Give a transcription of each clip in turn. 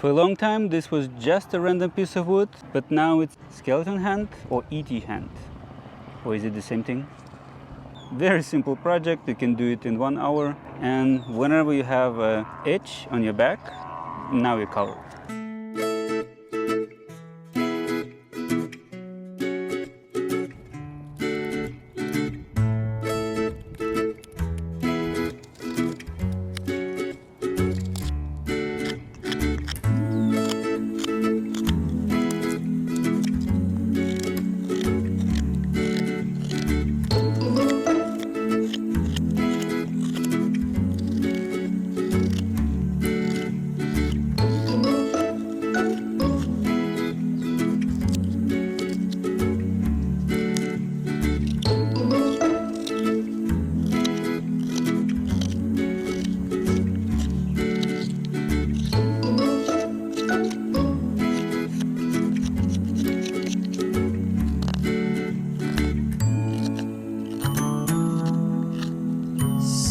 For a long time this was just a random piece of wood, but now it's skeleton hand or ET hand. Or is it the same thing? Very simple project, you can do it in 1 hour, and whenever you have an itch on your back, now you're covered.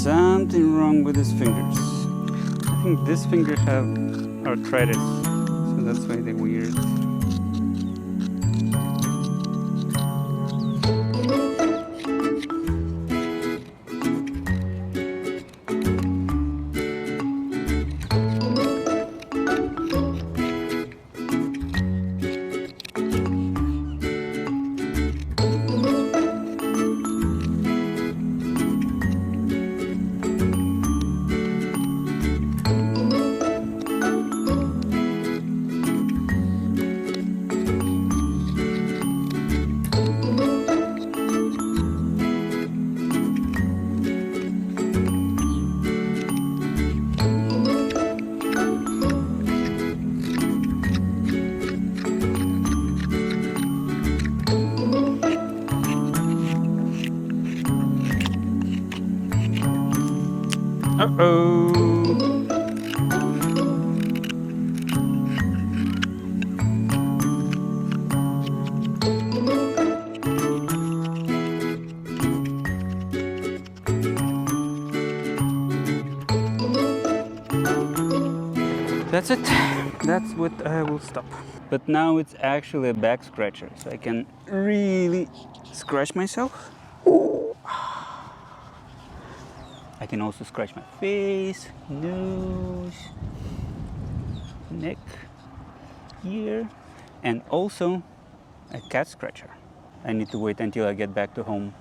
Something wrong with his fingers. I think these fingers have arthritis, so that's why they're weird. Uh-oh! That's it. That's what I will stop. But now it's actually a back scratcher, so I can really scratch myself. I can also scratch my face, nose, neck, ear, and also a cat scratcher. I need to wait until I get back to home